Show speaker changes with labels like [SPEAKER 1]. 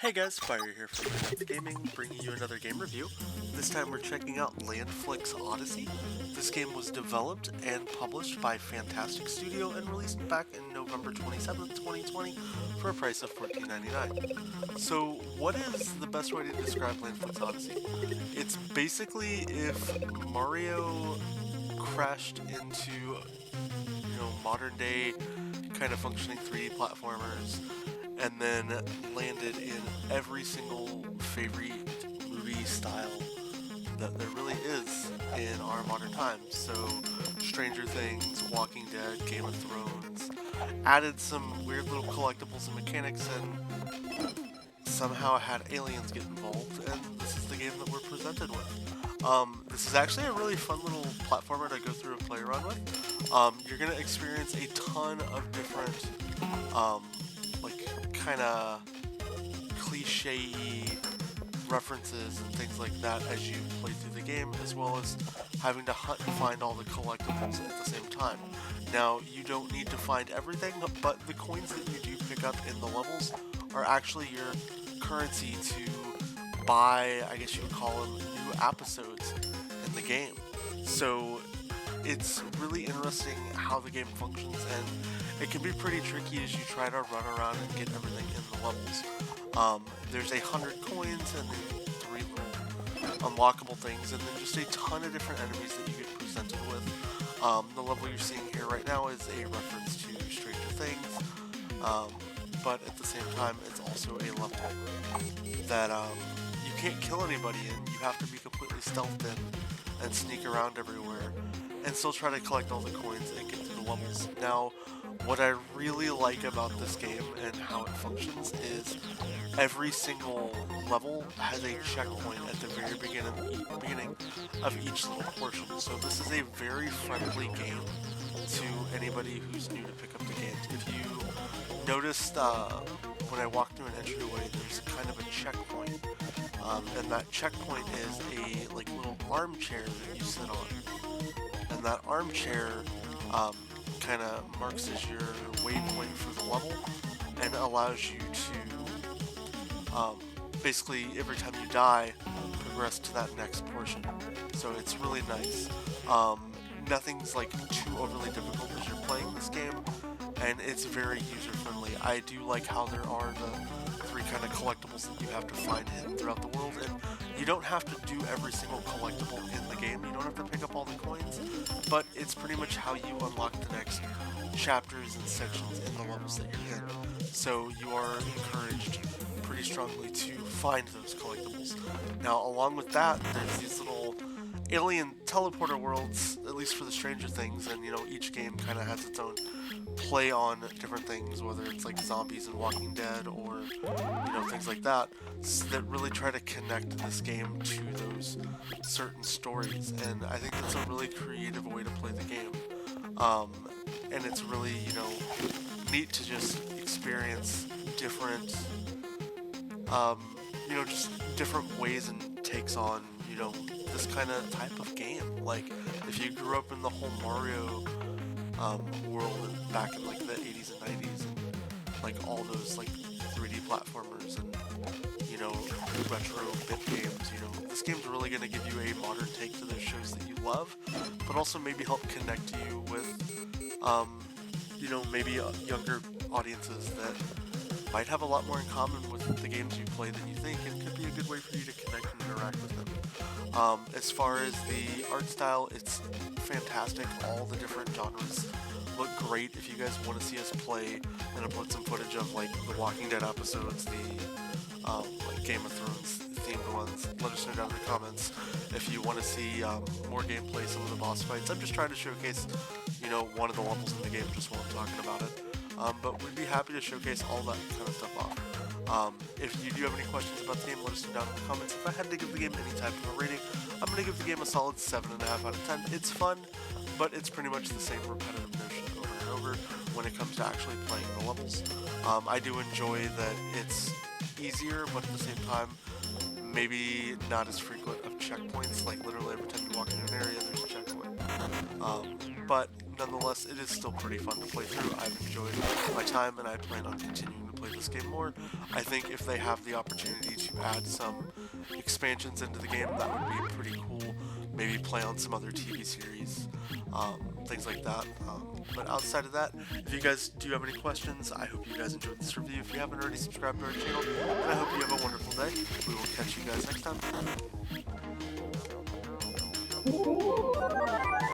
[SPEAKER 1] Hey guys, Fire here from InDepth Gaming, bringing you another game review. This time we're checking out Landflix Odyssey. This game was developed and published by Fantastic Studio and released back in November 27th, 2020 for a price of $14.99. So what is the best way to describe Landflix Odyssey? It's basically if Mario crashed into, modern day kind of functioning 3D platformers and then landed in every single favorite movie style that there really is in our modern times. So Stranger Things, Walking Dead, Game of Thrones, added some weird little collectibles and mechanics, and somehow had aliens get involved, and this is the game that we're presented with. This is actually a really fun little platformer to go through and play around with. You're going to experience a ton of different kind of cliche references and things like that as you play through the game, as well as having to hunt and find all the collectibles at the same time. Now, you don't need to find everything, but the coins that you do pick up in the levels are actually your currency to buy, I guess you would call them, new episodes in the game. So it's really interesting how the game functions, and it can be pretty tricky as you try to run around and get everything in the levels. There's 100 coins and then 3 little unlockable things, and then just a ton of different enemies that you get presented with. The level you're seeing here right now is a reference to Stranger Things, but at the same time it's also a level that you can't kill anybody in. You have to be completely stealthed in and sneak around everywhere and still try to collect all the coins and get through the levels. Now, what I really like about this game and how it functions is every single level has a checkpoint at the very beginning of each little portion. So this is a very friendly game to anybody who's new to pick up the game. If you noticed when I walked through an entryway, there's kind of a checkpoint, and that checkpoint is a little armchair that you sit on, and that armchair kind of marks as your waypoint for the level and allows you to basically every time you die progress to that next portion. So it's really nice. Nothing's too overly difficult as you're playing this game, and it's very user friendly. I do like how there are the 3 kind of collectibles that you have to find hidden throughout the world, and you don't have to do every single collectible in the game. You don't have to pick up all the coins, but it's pretty much how you unlock the next chapters and sections in the levels that you're in. So you are encouraged pretty strongly to find those collectibles. Now, along with that, there's these little alien teleporter worlds, at least for the Stranger Things, and each game kind of has its own play on different things, whether it's like zombies and Walking Dead or things like that, that really try to connect this game to those certain stories. And I think that's a really creative way to play the game, and it's really neat to just experience different just different ways and takes on this kind of type of game. Like, if you grew up in the whole Mario world back in the 80s and 90s, and all those 3D platformers and retro bit games, this game's really going to give you a modern take to those shows that you love, but also maybe help connect you with maybe younger audiences that might have a lot more in common with the games you play than you think, and could be a good way for you to connect and interact with them. As far as the art style, it's fantastic. All the different genres look great. If you guys want to see us play and upload some footage of the Walking Dead episodes, the Game of Thrones themed ones, let us know down in the comments. If you want to see more gameplay, some of the boss fights, I'm just trying to showcase one of the levels in the game just while I'm talking about it. But we'd be happy to showcase all that kind of stuff off. If you do have any questions about the game, let us know down in the comments. If I had to give the game any type of a rating, I'm going to give the game a solid 7.5 out of 10. It's fun, but it's pretty much the same repetitive motion over and over when it comes to actually playing the levels. I do enjoy that it's easier, but at the same time, maybe not as frequent of checkpoints. Literally every time you walk into an area, there's a checkpoint. But nonetheless, it is still pretty fun to play through. I've enjoyed my time, and I plan on continuing to play this game more. I think if they have the opportunity to add some expansions into the game, that would be pretty cool. Maybe play on some other TV series, things like that. But outside of that, if you guys do have any questions, I hope you guys enjoyed this review. If you haven't already subscribed to our channel, and I hope you have a wonderful day. We will catch you guys next time.